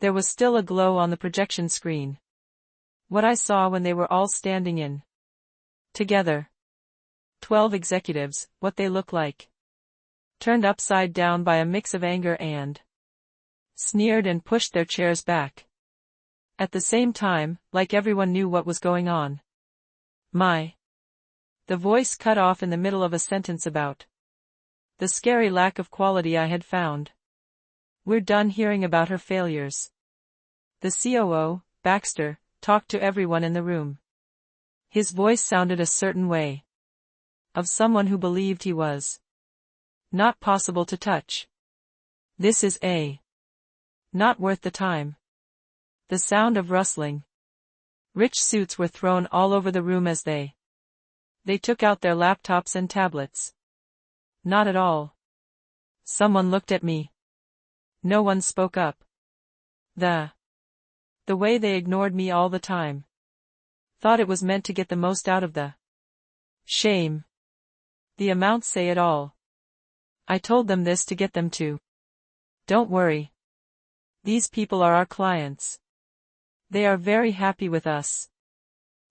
There was still a glow on the projection screen. What I saw when they were all standing in. Together. 12 executives, what they look like. Turned upside down by a mix of anger and sneered and pushed their chairs back. At the same time, like everyone knew what was going on. The voice cut off in the middle of a sentence about the scary lack of quality I had found. We're done hearing about her failures. The COO, Baxter, talked to everyone in the room. His voice sounded a certain way. Of someone who believed he was not possible to touch. This is not worth the time. The sound of rustling. Rich suits were thrown all over the room as they took out their laptops and tablets. Not at all. Someone looked at me. No one spoke up. The way they ignored me all the time. Thought it was meant to get the most out of the shame. The amounts say it all. I told them this to get them to. Don't worry. These people are our clients. They are very happy with us.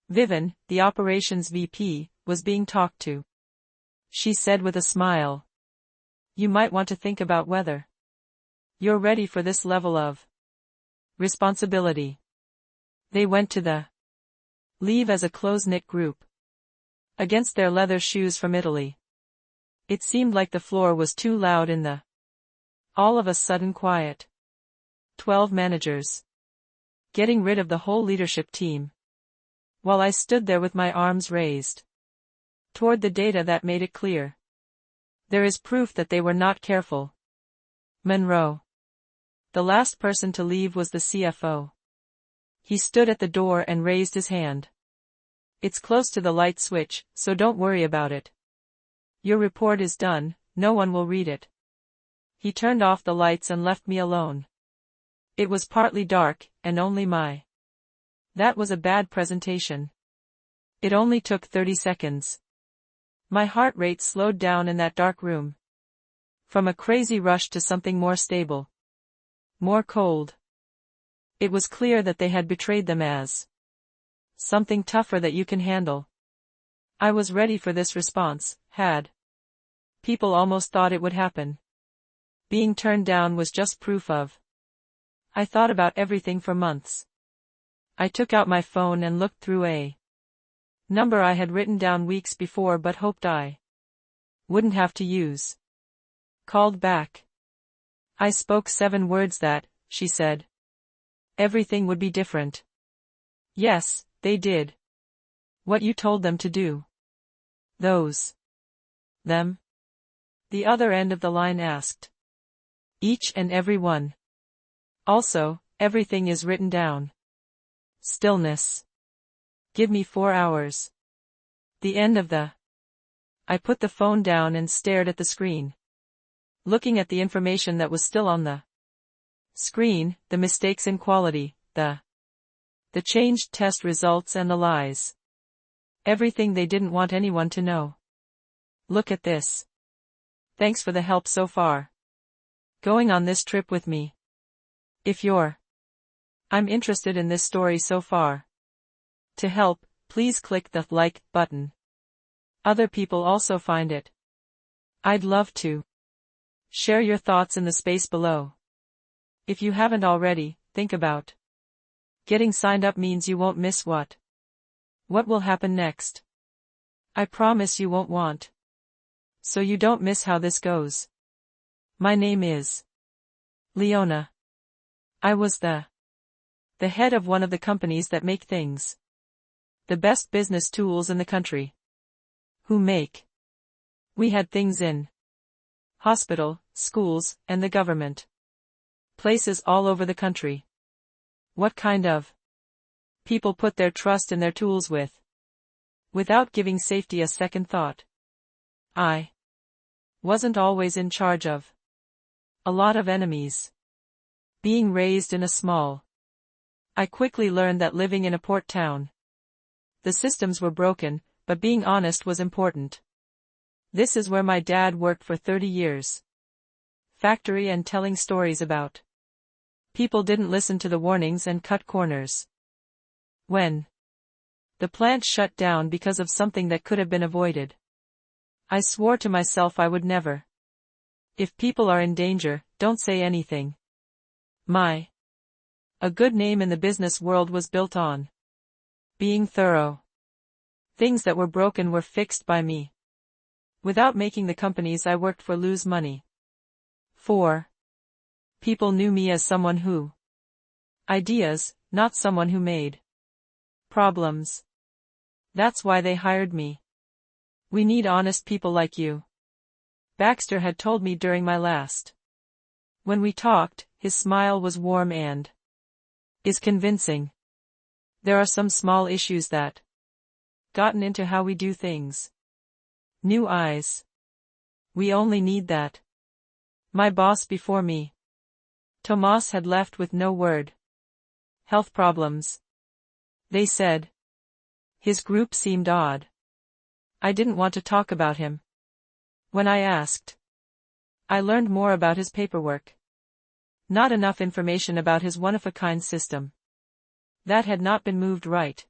Vivian, the operations VP, was being talked to. She said with a smile. You might want to think about whether you're ready for this level of responsibility. They went to the leave as a close-knit group. Against their leather shoes from Italy. It seemed like the floor was too loud in the all of a sudden quiet. 12 managers. Getting rid of the whole leadership team. While I stood there with my arms raised toward the data that made it clear. There is proof that they were not careful. Monroe. The last person to leave was the CFO. He stood at the door and raised his hand. It's close to the light switch, so don't worry about it. Your report is done, no one will read it. He turned off the lights and left me alone. It was partly dark, and only that was a bad presentation. It only took 30 seconds. My heart rate slowed down in that dark room. From a crazy rush to something more stable. More cold. It was clear that they had betrayed them as something tougher that you can handle. I was ready for this response, had. People almost thought it would happen. Being turned down was just proof of. I thought about everything for months. I took out my phone and looked through a number I had written down weeks before but hoped I wouldn't have to use. Called back. I spoke 7 words that, she said. Everything would be different. Yes, they did. What you told them to do. Them? The other end of the line asked. Each and every one. Also, everything is written down. Stillness. Give me 4 hours. The end of the. I put the phone down and stared at the screen. Looking at the information that was still on the screen, the mistakes in quality, the changed test results and the lies. Everything they didn't want anyone to know. Look at this. Thanks for the help so far. Going on this trip with me. If I'm interested in this story so far. To help, please click the like button. Other people also find it. I'd love to. Share your thoughts in the space below. If you haven't already, think about getting signed up means you won't miss what will happen next. I promise you won't want. So you don't miss how this goes. My name is Leona. I was the head of one of the companies that make things. The best business tools in the country. We had things in hospital, schools, and the government. Places all over the country. What kind of people put their trust in their tools without giving safety a second thought? I wasn't always in charge of a lot of enemies. Being raised in a small. I quickly learned that living in a port town. The systems were broken, but being honest was important. This is where my dad worked for 30 years. Factory and telling stories about People didn't listen to the warnings and cut corners. When the plant shut down because of something that could have been avoided, I swore to myself I would never. If people are in danger, don't say anything. A good name in the business world was built on being thorough. Things that were broken were fixed by me, without making the companies I worked for lose money. 4. People knew me as someone who ideas, not someone who made problems. That's why they hired me. We need honest people like you, Baxter had told me during my last. When we talked, his smile was warm and is convincing. There are some small issues that gotten into how we do things. New eyes. We only need that. My boss before me, Tomas, had left with no word. Health problems, they said. His group seemed odd. I didn't want to talk about him. When I asked, I learned more about his paperwork. Not enough information about his one-of-a-kind system. That had not been moved right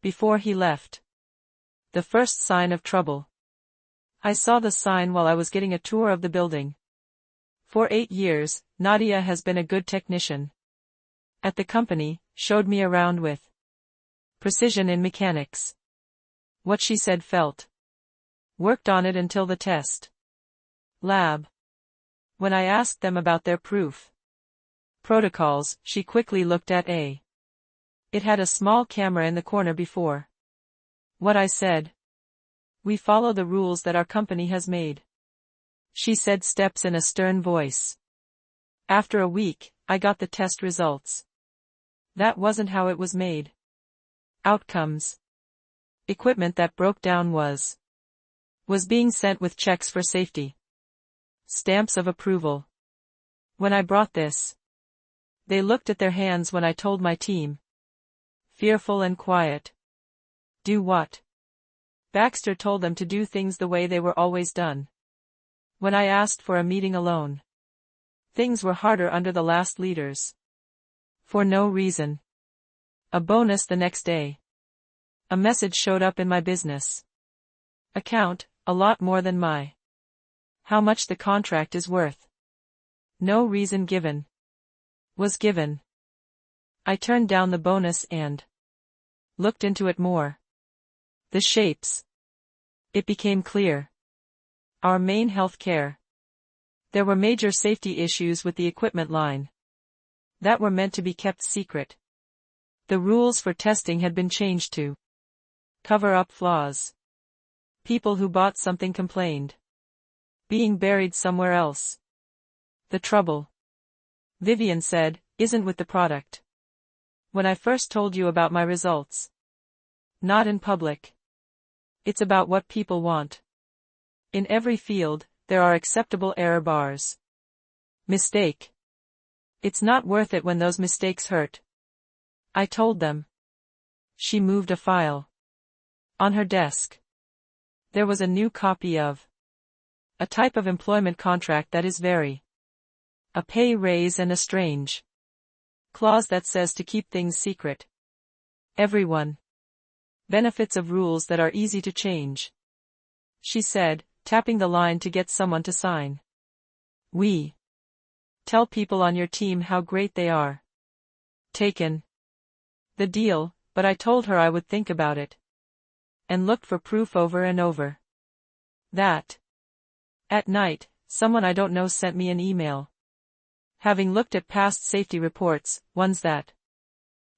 before he left. The first sign of trouble. I saw the sign while I was getting a tour of the building. For 8 years, Nadia has been a good technician at the company, showed me around with precision in mechanics. What she said felt. Worked on it until the test lab. When I asked them about their proof protocols, she quickly looked at it had a small camera in the corner before what I said. We follow the rules that our company has made, she said, steps in a stern voice. After a week, I got the test results. That wasn't how it was made. Outcomes. Equipment that broke down was being sent with checks for safety. Stamps of approval. When I brought this, they looked at their hands when I told my team. Fearful and quiet. Do what? Baxter told them to do things the way they were always done. When I asked for a meeting alone, things were harder under the last leaders. For no reason. A bonus the next day. A message showed up in my business account, a lot more than how much the contract is worth. No reason given. Was given. I turned down the bonus and looked into it more. The shapes. It became clear. Our main health care. There were major safety issues with the equipment line that were meant to be kept secret. The rules for testing had been changed to cover up flaws. People who bought something complained. Being buried somewhere else. The trouble, Vivian said, isn't with the product. When I first told you about my results. Not in public. It's about what people want. In every field, there are acceptable error bars. Mistake. It's not worth it when those mistakes hurt. I told them. She moved a file. On her desk. There was a new copy of a type of employment contract that is very a pay raise and a strange clause that says to keep things secret. Everyone. Benefits of rules that are easy to change. She said, tapping the line to get someone to sign. We tell people on your team how great they are. Taken the deal, but I told her I would think about it. And looked for proof over and over. That. At night, someone I don't know sent me an email. Having looked at past safety reports, ones that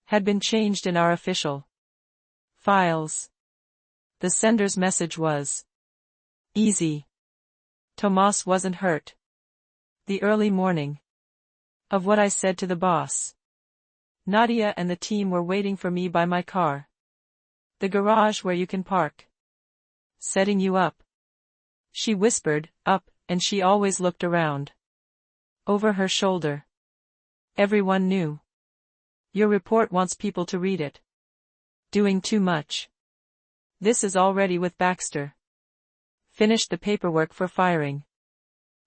had been changed in our official files. The sender's message was easy. Tomas wasn't hurt. The early morning of what I said to the boss. Nadia and the team were waiting for me by my car. The garage where you can park. Setting you up. She whispered, up, and she always looked around. Over her shoulder. Everyone knew. Your report wants people to read it. Doing too much. This is already with Baxter. Finished the paperwork for firing.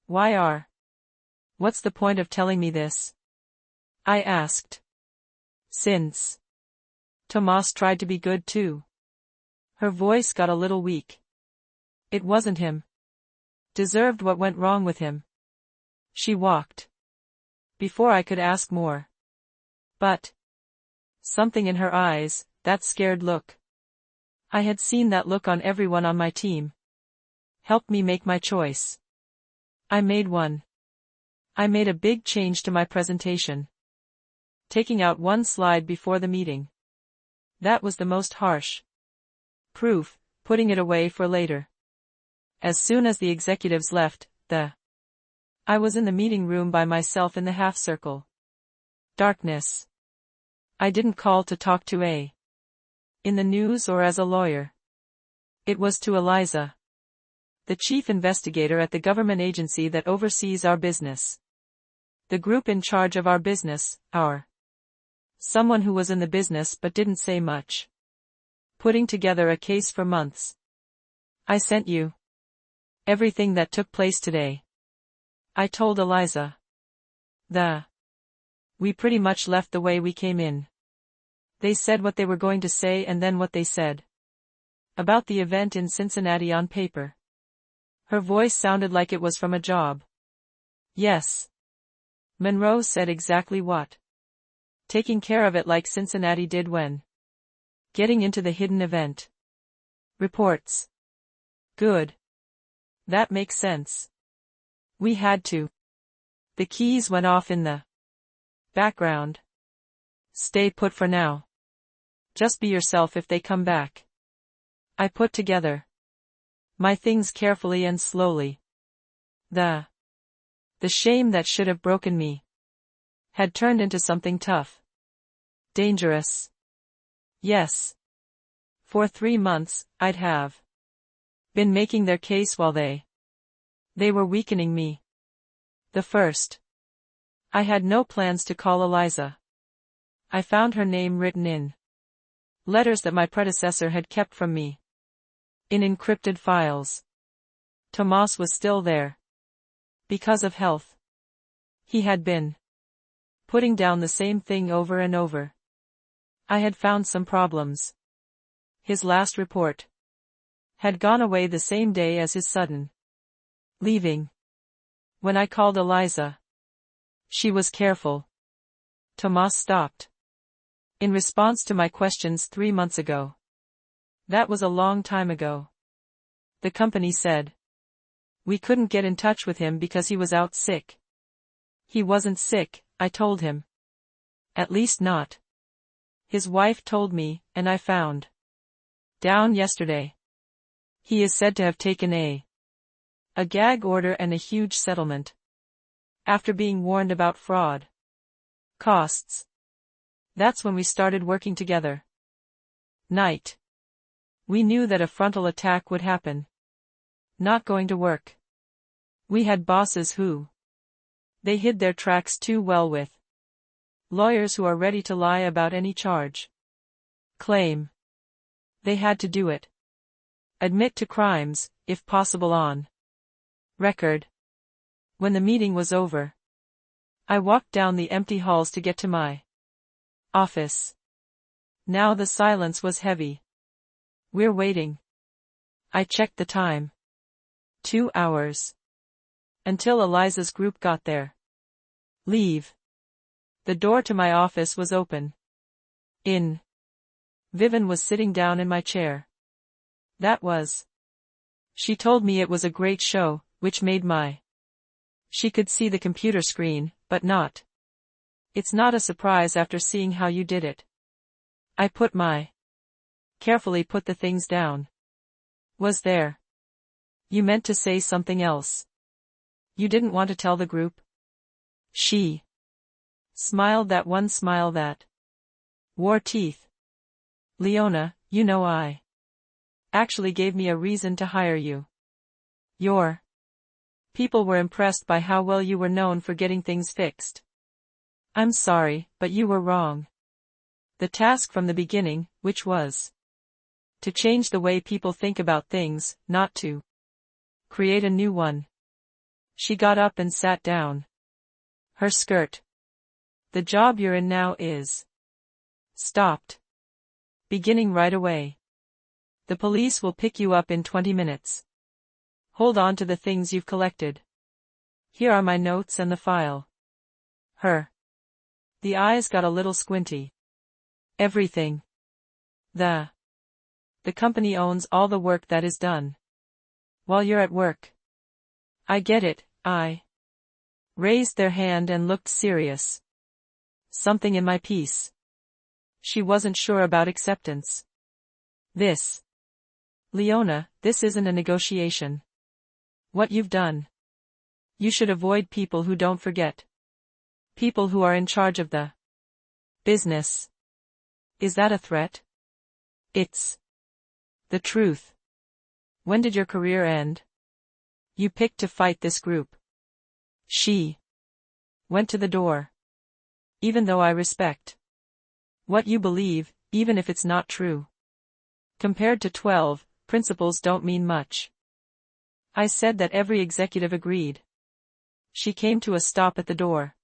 What's the point of telling me this? I asked. Since Tomas tried to be good too. Her voice got a little weak. It wasn't him. Deserved what went wrong with him. She walked. Before I could ask more. But something in her eyes, that scared look. I had seen that look on everyone on my team. Helped me make my choice. I made one. I made a big change to my presentation. Taking out one slide before the meeting. That was the most harsh. Proof, putting it away for later. As soon as the executives left, I was in the meeting room by myself in the half circle. Darkness. I didn't call to talk to in the news or as a lawyer. It was to Eliza, the chief investigator at the government agency that oversees our business. The group in charge of our business, someone who was in the business but didn't say much. Putting together a case for months. I sent you everything that took place today. I told Eliza. We pretty much left the way we came in. They said what they were going to say and then what they said. About the event in Cincinnati on paper. Her voice sounded like it was from a job. Yes. Monroe said exactly what. Taking care of it like Cincinnati did when getting into the hidden event. Reports. Good. That makes sense. We had to. The keys went off in the background. Stay put for now. Just be yourself if they come back. I put together my things carefully and slowly. The shame that should have broken me had turned into something tough. Dangerous. Yes. For 3 months, I'd have been making their case while they were weakening me. The first. I had no plans to call Eliza. I found her name written in letters that my predecessor had kept from me. In encrypted files. Tomas was still there. Because of health. He had been putting down the same thing over and over. I had found some problems. His last report had gone away the same day as his sudden leaving. When I called Eliza, she was careful. Tomas stopped. In response to my questions 3 months ago. That was a long time ago. The company said we couldn't get in touch with him because he was out sick. He wasn't sick, I told him. At least not. His wife told me, and I found down yesterday. He is said to have taken a gag order and a huge settlement. After being warned about fraud costs. That's when we started working together. Night. We knew that a frontal attack would happen. Not going to work. We had bosses who they hid their tracks too well with. Lawyers who are ready to lie about any charge. Claim. They had to do it. Admit to crimes, if possible on record. When the meeting was over, I walked down the empty halls to get to my office. Now the silence was heavy. We're waiting. I checked the time. 2 hours. Until Eliza's group got there. Leave. The door to my office was open. In. Vivian was sitting down in my chair. That was. She told me it was a great show, which made my. She could see the computer screen, but not. It's not a surprise after seeing how you did it. I carefully put the things down. Was there? You meant to say something else. You didn't want to tell the group? She smiled that one smile that wore teeth. Leona, you know I actually gave me a reason to hire you. Your people were impressed by how well you were known for getting things fixed. I'm sorry, but you were wrong. The task from the beginning, which was to change the way people think about things, not to create a new one. She got up and sat down. Her skirt The job you're in now is stopped. Beginning right away. The police will pick you up in 20 minutes. Hold on to the things you've collected. Here are my notes and the file. Her. The eyes got a little squinty. Everything. The company owns all the work that is done. While you're at work. I get it. I raised their hand and looked serious. Something in my piece. She wasn't sure about acceptance. This. Leona, this isn't a negotiation. What you've done. You should avoid people who don't forget. People who are in charge of the business. Is that a threat? It's the truth. When did your career end? You picked to fight this group. She went to the door. Even though I respect what you believe, even if it's not true. Compared to 12, principles don't mean much. I said that every executive agreed. She came to a stop at the door.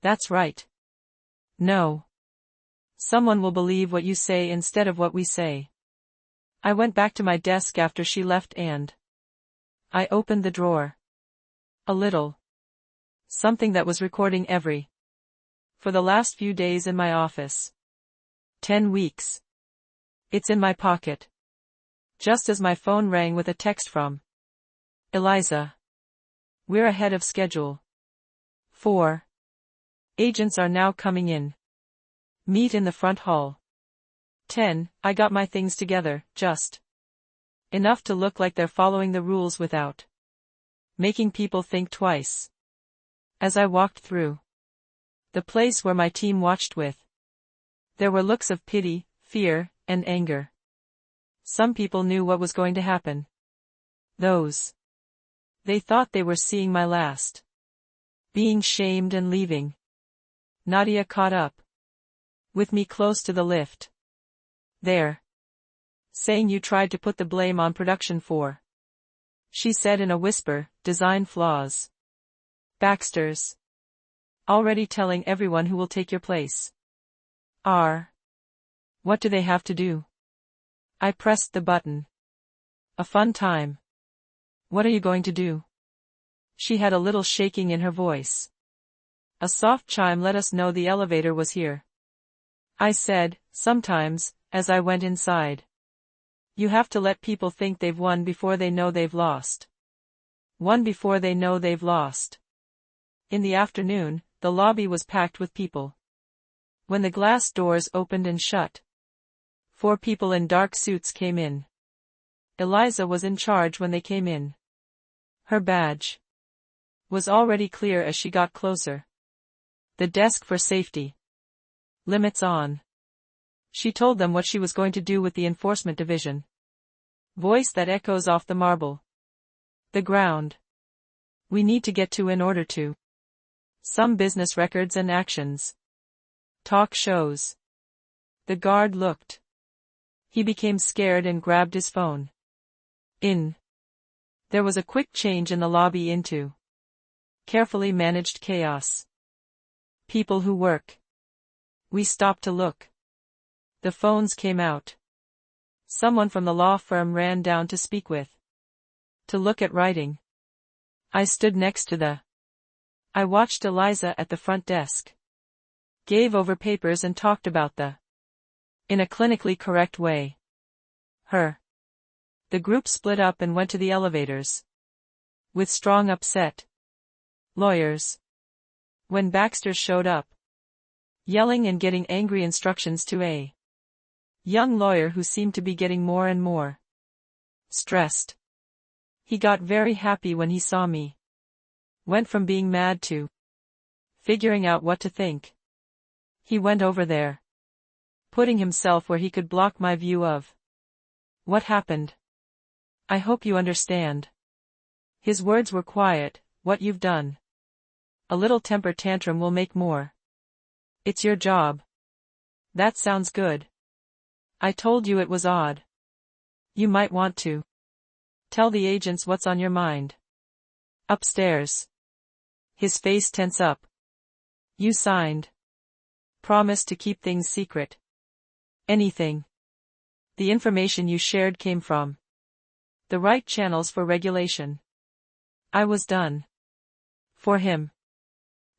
That's right. No. Someone will believe what you say instead of what we say. I went back to my desk after she left and I opened the drawer. A little. Something that was recording for the last few days in my office. 10 weeks. It's in my pocket. Just as my phone rang with a text from Eliza. We're ahead of schedule. 4 agents are now coming in. Meet in the front hall. 10, I got my things together, just enough to look like they're following the rules without making people think twice. As I walked through the place where my team watched with, there were looks of pity, fear, and anger. Some people knew what was going to happen. They thought they were seeing my last. Being shamed and leaving. Nadia caught up with me close to the lift. There. Saying you tried to put the blame on production for. She said in a whisper, design flaws. Baxter's. Already telling everyone who will take your place. What do they have to do? I pressed the button. A fun time. What are you going to do? She had a little shaking in her voice. A soft chime let us know the elevator was here. I said, sometimes, as I went inside. You have to let people think they've won before they know they've lost. Won before they know they've lost. In the afternoon, the lobby was packed with people. When the glass doors opened and shut, 4 people in dark suits came in. Eliza was in charge when they came in. Her badge was already clear as she got closer. The desk for safety. Limits on. She told them what she was going to do with the enforcement division. Voice that echoes off the marble. The ground. We need to get to in order to. Some business records and actions. Talk shows. The guard looked. He became scared and grabbed his phone. There was a quick change in the lobby into carefully managed chaos. People who work. We stopped to look. The phones came out. Someone from the law firm ran down to speak with. To look at writing. I stood next to I watched Eliza at the front desk. Gave over papers and talked about in a clinically correct way. The group split up and went to the elevators. With strong upset. Lawyers. When Baxter showed up. Yelling and getting angry instructions to a young lawyer who seemed to be getting more and more stressed. He got very happy when he saw me. Went from being mad to figuring out what to think. He went over there. Putting himself where he could block my view of what happened. I hope you understand. His words were quiet, what you've done. A little temper tantrum will make more. It's your job. That sounds good. I told you it was odd. You might want to tell the agents what's on your mind. Upstairs. His face tense up. You signed promised to keep things secret. Anything. The information you shared came from the right channels for regulation. I was done. For him.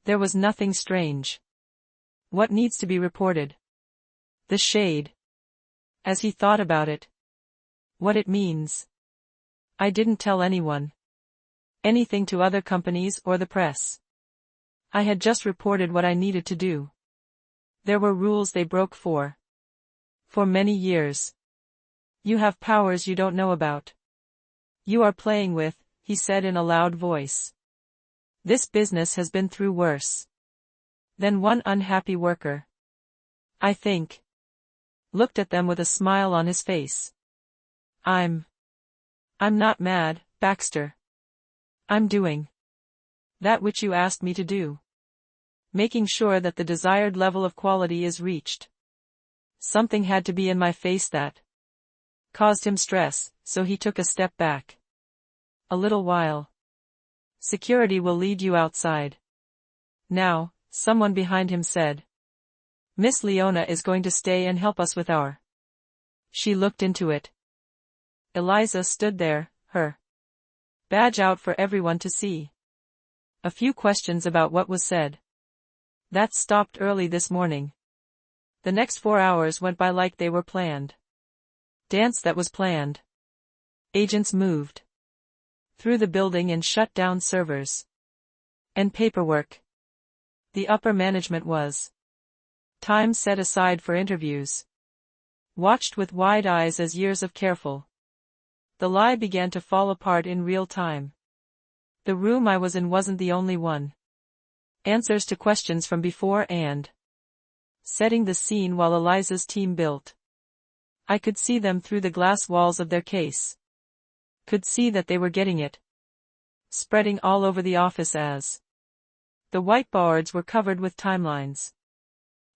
There was nothing strange. What needs to be reported? The shade. As he thought about it. What it means. I didn't tell anyone. Anything to other companies or the press. I had just reported what I needed to do. There were rules they broke for many years. You have powers you don't know about. You are playing with, he said in a loud voice. This business has been through worse than one unhappy worker. I think. Looked at them with a smile on his face. I'm not mad, Baxter. I'm doing that which you asked me to do. Making sure that the desired level of quality is reached. Something had to be in my face that caused him stress, so he took a step back. A little while. Security will lead you outside. Now, someone behind him said. Miss Leona is going to stay and help us with our. She looked into it. Eliza stood there, her badge out for everyone to see. A few questions about what was said. That stopped early this morning. The next 4 hours went by like they were planned. Dance that was planned. Agents moved through the building and shut down servers. And paperwork. The upper management was. Time set aside for interviews. Watched with wide eyes as years of careful. The lie began to fall apart in real time. The room I was in wasn't the only one. Answers to questions from before and setting the scene while Eliza's team built. I could see them through the glass walls of their case. Could see that they were getting it. Spreading all over the office as the whiteboards were covered with timelines.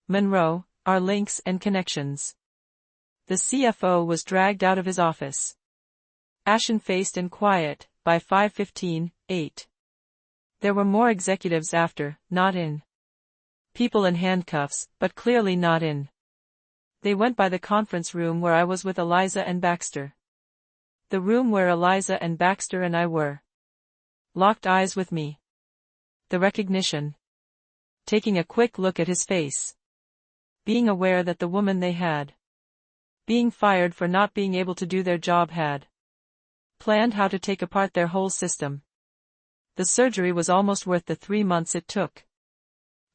Monroe, our links and connections. The CFO was dragged out of his office. Ashen-faced and quiet, by 5:15, 8. There were more executives after, not in. People in handcuffs, but clearly not in. They went by the conference room where I was with Eliza and Baxter. The room where Eliza and Baxter and I were. Locked eyes with me. The recognition. Taking a quick look at his face. Being aware that the woman they had. Being fired for not being able to do their job had. Planned how to take apart their whole system. The surgery was almost worth the 3 months it took.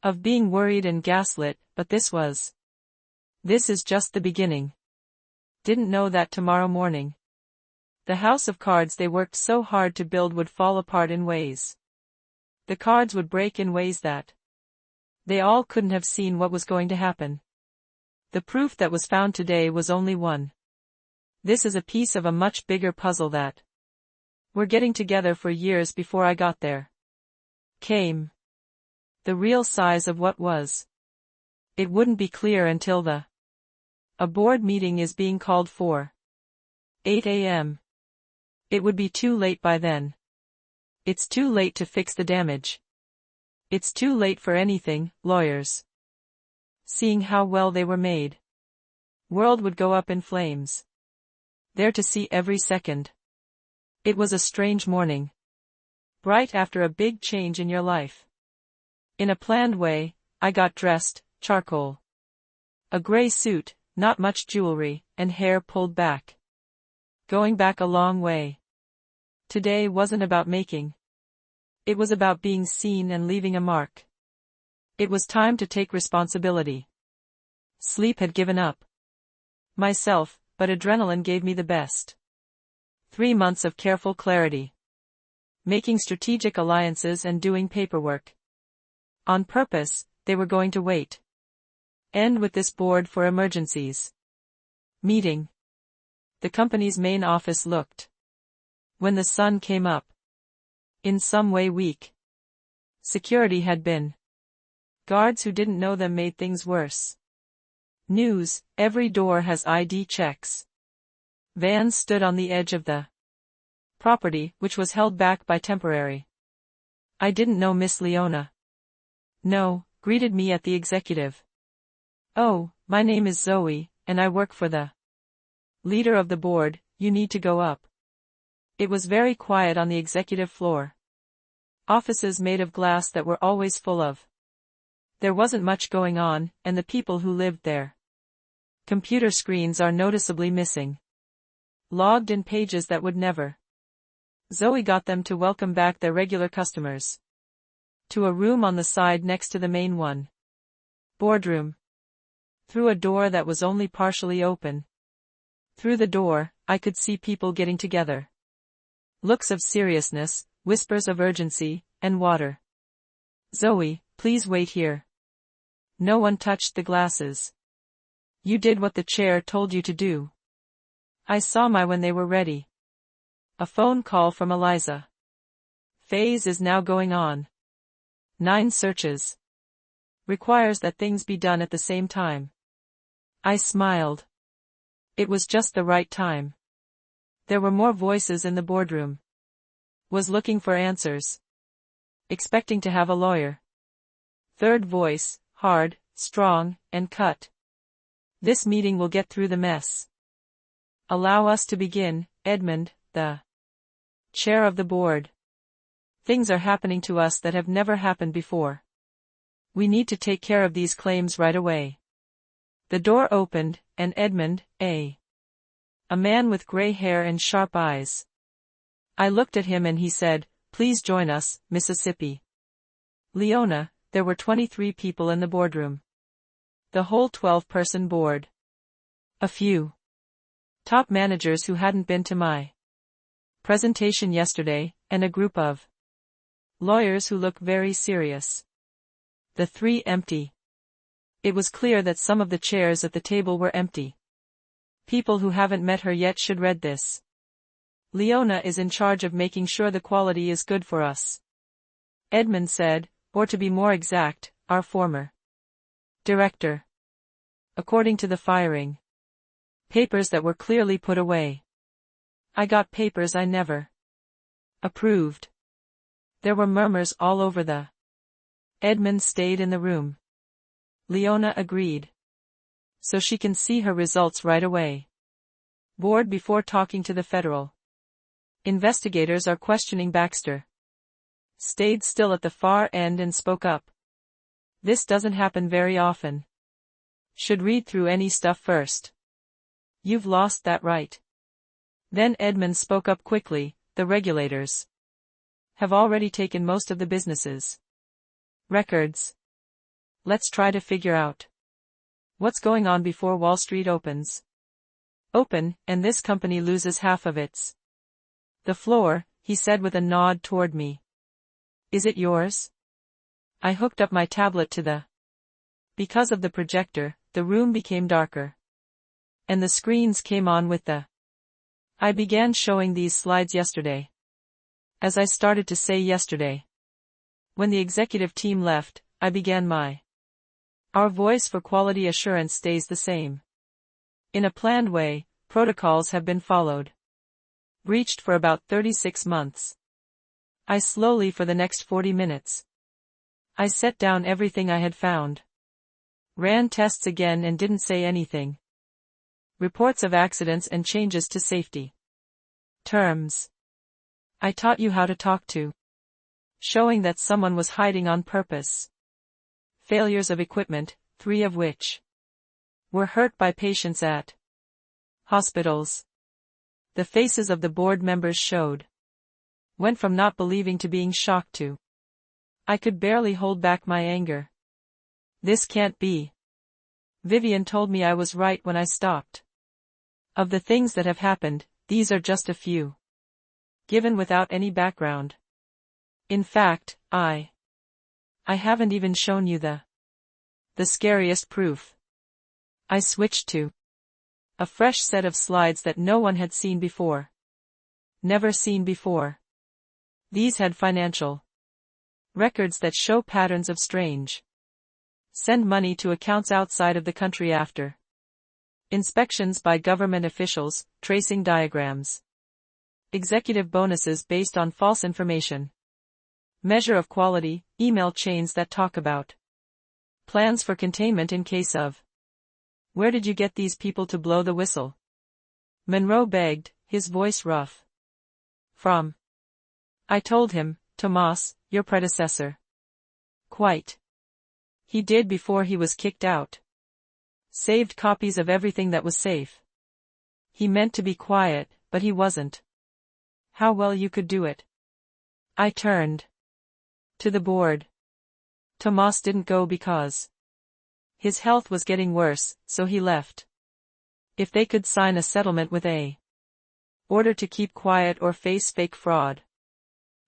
Of being worried and gaslit, but this is just the beginning. Didn't know that tomorrow morning. The house of cards they worked so hard to build would fall apart in ways. The cards would break in ways that they all couldn't have seen what was going to happen. The proof that was found today was only one. This is a piece of a much bigger puzzle that we're getting together for years before I got there. Came. The real size of what was. It wouldn't be clear until a board meeting is being called for 8 a.m. It would be too late by then. It's too late to fix the damage. It's too late for anything, lawyers. Seeing how well they were made. World would go up in flames. There to see every second. It was a strange morning. Bright after a big change in your life. In a planned way, I got dressed, charcoal. A gray suit, not much jewelry, and hair pulled back. Going back a long way. Today wasn't about making. It was about being seen and leaving a mark. It was time to take responsibility. Sleep had given up. Myself, but adrenaline gave me the best. 3 months of careful clarity. Making strategic alliances and doing paperwork. On purpose, they were going to wait. End with this board for emergencies. Meeting. The company's main office looked. When the sun came up. In some way weak. Security had been. Guards who didn't know them made things worse. News, every door has ID checks. Vans stood on the edge of the property, which was held back by temporary. I didn't know Miss Leona. No, greeted me at the executive Oh, my name is Zoe, and I work for the leader of the board. You need to go up. It was very quiet on the executive floor. Offices made of glass that were always full of. There wasn't much going on, and the people who lived there. Computer screens are noticeably missing. Logged in pages that would never. Zoe got them to welcome back their regular customers. To a room on the side next to the main one. Boardroom. Through a door that was only partially open. Through the door, I could see people getting together. Looks of seriousness, whispers of urgency, and water. Zoe, please wait here. No one touched the glasses. You did what the chair told you to do. I saw when they were ready. A phone call from Eliza. Phase is now going on. 9 searches. Requires that things be done at the same time. I smiled. It was just the right time. There were more voices in the boardroom. Was looking for answers. Expecting to have a lawyer. Third voice, hard, strong, and cut. This meeting will get through the mess. Allow us to begin, Edmund, the chair of the board. Things are happening to us that have never happened before. We need to take care of these claims right away. The door opened, and Edmund, a man with gray hair and sharp eyes. I looked at him and he said, "Please join us, Mississippi." Leona, there were 23 people in the boardroom. The whole 12-person board. A few top managers who hadn't been to my presentation yesterday, and a group of lawyers who look very serious. The 3 empty. It was clear that some of the chairs at the table were empty. People who haven't met her yet should read this. Leona is in charge of making sure the quality is good for us. Edmund said, or to be more exact, our former director. According to the firing. Papers that were clearly put away. I got papers I never approved. There were murmurs all over the. Edmund stayed in the room. Leona agreed. So she can see her results right away. Board before talking to the federal. Investigators are questioning Baxter. Stayed still at the far end and spoke up. This doesn't happen very often. Should read through any stuff first. You've lost that right. Then Edmund spoke up quickly, the regulators have already taken most of the businesses. Records. Let's try to figure out what's going on before Wall Street opens. Open, and this company loses half of its. The floor, he said with a nod toward me. Is it yours? I hooked up my tablet to the. Because of the projector, the room became darker. And the screens came on with the. I began showing these slides yesterday. As I started to say yesterday. When the executive team left, I began my. Our voice for quality assurance stays the same. In a planned way, protocols have been followed. Breached for about 36 months. I slowly for the next 40 minutes. I set down everything I had found. Ran tests again and didn't say anything. Reports of accidents and changes to safety. Terms. I taught you how to talk to. Showing that someone was hiding on purpose. Failures of equipment, 3 of which were hurt by patients at hospitals. The faces of the board members showed. Went from not believing to being shocked to. I could barely hold back my anger. This can't be. Vivian told me I was right when I stopped. Of the things that have happened, these are just a few. Given without any background. In fact, I haven't even shown you the scariest proof. I switched to a fresh set of slides that no one had seen before. Never seen before. These had financial records that show patterns of strange. Send money to accounts outside of the country after. Inspections by government officials, tracing diagrams. Executive bonuses based on false information. Measure of quality, email chains that talk about plans for containment in case of Where did you get these people to blow the whistle? Monroe begged, his voice rough. From. I told him, Tomas, your predecessor. Quite. He did before he was kicked out. Saved copies of everything that was safe. He meant to be quiet, but he wasn't. How well you could do it. I turned to the board. Tomas didn't go because his health was getting worse, so he left. If they could sign a settlement with a order to keep quiet or face fake fraud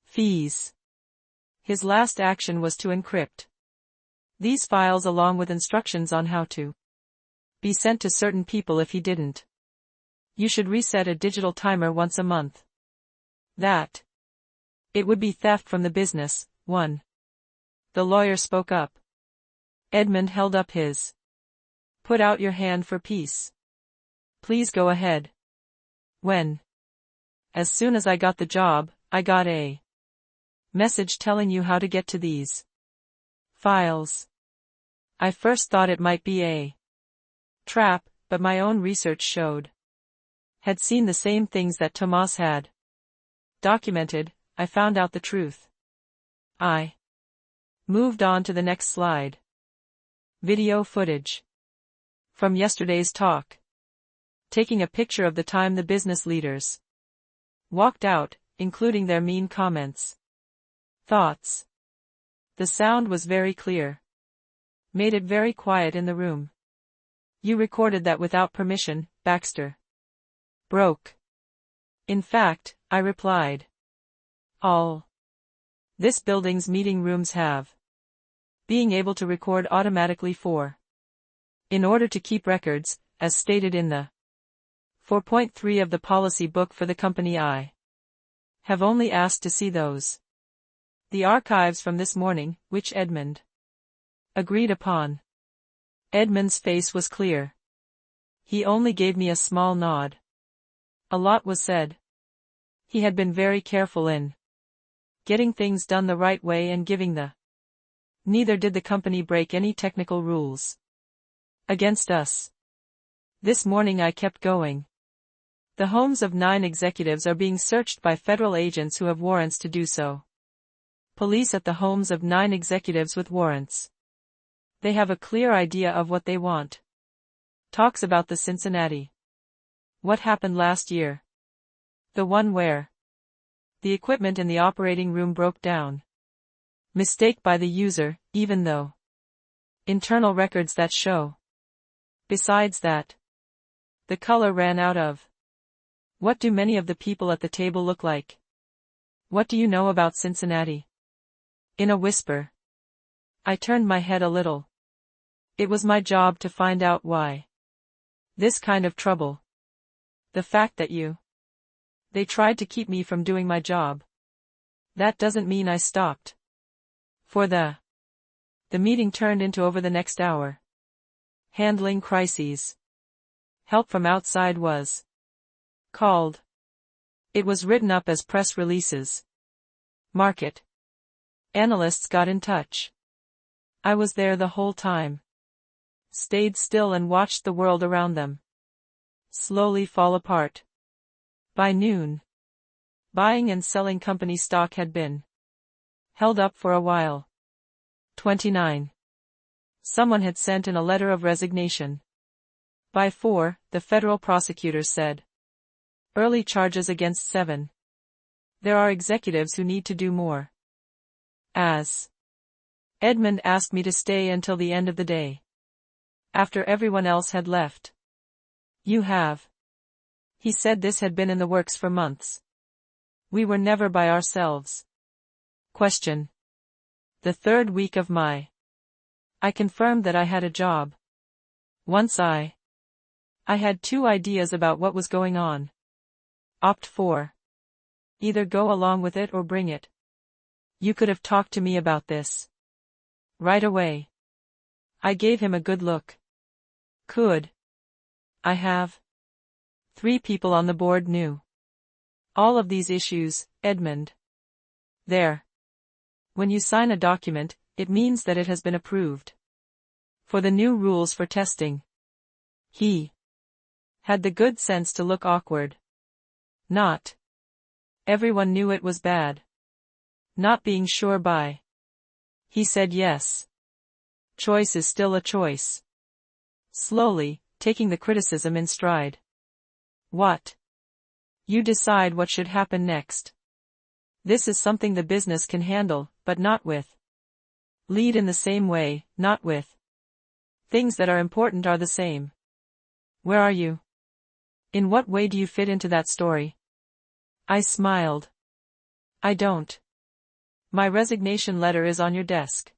fees. His last action was to encrypt these files along with instructions on how to be sent to certain people if he didn't. You should reset a digital timer once a month. That. It would be theft from the business. 1. The lawyer spoke up. Edmund held up his. Put out your hand for peace. Please go ahead. When? As soon as I got the job, I got a message telling you how to get to these files. I first thought it might be a trap, but my own research showed. Had seen the same things that Tomas had documented. I found out the truth. I moved on to the next slide. Video footage from yesterday's talk. Taking a picture of the time the business leaders walked out, including their mean comments. Thoughts. The sound was very clear. Made it very quiet in the room. You recorded that without permission, Baxter. Broke. In fact, I replied. All this building's meeting rooms have being able to record automatically in order to keep records, as stated in the 4.3 of the policy book for the company. I have only asked to see those. The archives from this morning, which Edmund agreed upon. Edmund's face was clear. He only gave me a small nod. A lot was said. He had been very careful in getting things done the right way and giving the. Neither did the company break any technical rules against us. This morning I kept going. The homes of 9 executives are being searched by federal agents who have warrants to do so. Police at the homes of 9 executives with warrants. They have a clear idea of what they want. Talks about the Cincinnati. What happened last year? The one where the equipment in the operating room broke down. Mistake by the user, even though internal records that show. Besides that, the color ran out of. What do many of the people at the table look like? What do you know about Cincinnati? In a whisper. I turned my head a little. It was my job to find out why. This kind of trouble. The fact that they tried to keep me from doing my job. That doesn't mean I stopped. For the meeting turned into over the next hour. Handling crises. Help from outside was called. It was written up as press releases. Market analysts got in touch. I was there the whole time. Stayed still and watched the world around them slowly fall apart. By noon, buying and selling company stock had been held up for a while. 29. Someone had sent in a letter of resignation. By 4, the federal prosecutors said. Early charges against 7. There are executives who need to do more. As Edmund asked me to stay until the end of the day. After everyone else had left. You have. He said this had been in the works for months. We were never by ourselves. Question. The 3rd week of I confirmed that I had a job. Once I had 2 ideas about what was going on. Opt for. Either go along with it or bring it. You could have talked to me about this. Right away. I gave him a good look. Could I have? 3 people on the board knew all of these issues, Edmund. There. When you sign a document, it means that it has been approved. For the new rules for testing. He had the good sense to look awkward. Not everyone knew it was bad. Not being sure by. He said yes. Choice is still a choice. Slowly, taking the criticism in stride. What? You decide what should happen next. This is something the business can handle, but not with. Lead in the same way, not with. Things that are important are the same. Where are you? In what way do you fit into that story? I smiled. I don't. My resignation letter is on your desk.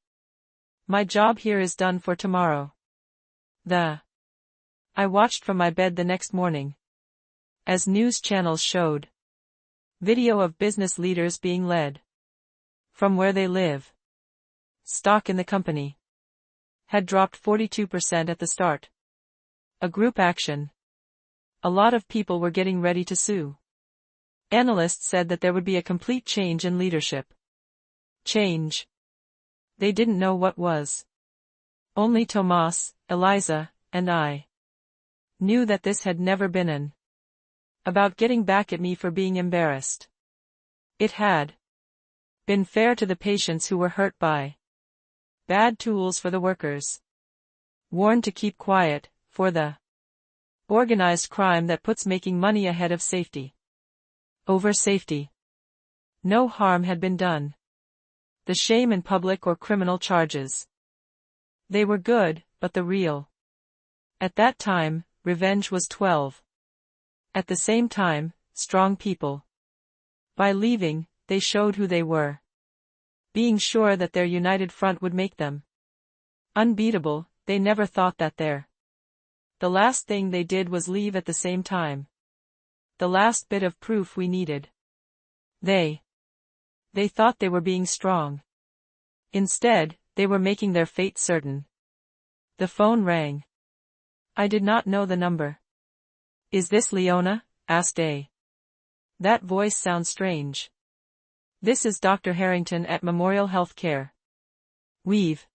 My job here is done for tomorrow. I watched from my bed the next morning. As news channels showed. Video of business leaders being led. From where they live. Stock in the company had dropped 42% at the start. A group action. A lot of people were getting ready to sue. Analysts said that there would be a complete change in leadership. Change. They didn't know what was. Only Tomas, Eliza, and I knew that this had never been about getting back at me for being embarrassed. It had been fair to the patients who were hurt by bad tools for the workers. Warned to keep quiet, for the organized crime that puts making money ahead of safety. Over safety. No harm had been done. The shame in public or criminal charges. They were good, but the real. At that time, revenge was 12. At the same time, strong people. By leaving, they showed who they were. Being sure that their united front would make them unbeatable, they never thought that the last thing they did was leave at the same time. The last bit of proof we needed. They thought they were being strong. Instead, they were making their fate certain. The phone rang. I did not know the number. Is this Leona? Asked A. That voice sounds strange. This is Dr. Harrington at Memorial Healthcare. We've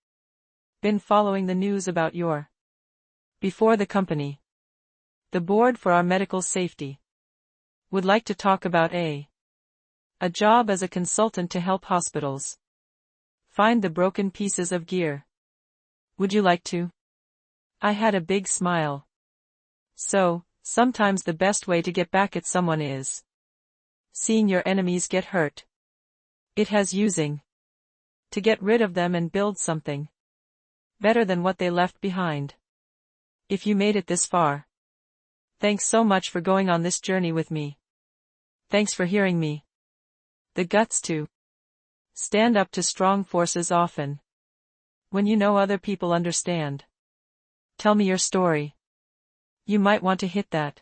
been following the news about your before the company. The board for our medical safety would like to talk about a job as a consultant to help hospitals find the broken pieces of gear. Would you like to? I had a big smile. So, sometimes the best way to get back at someone is seeing your enemies get hurt. It has using to get rid of them and build something better than what they left behind. If you made it this far, thanks so much for going on this journey with me. Thanks for hearing me. The guts to stand up to strong forces often. When you know other people understand. Tell me your story. You might want to hit that.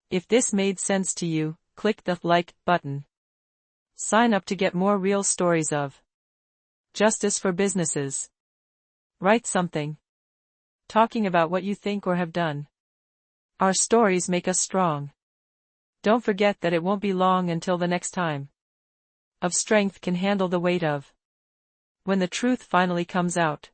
If this made sense to you, click the like button. Sign up to get more real stories of justice for businesses. Write something. Talking about what you think or have done. Our stories make us strong. Don't forget that it won't be long until the next time. Of strength can handle the weight of when the truth finally comes out.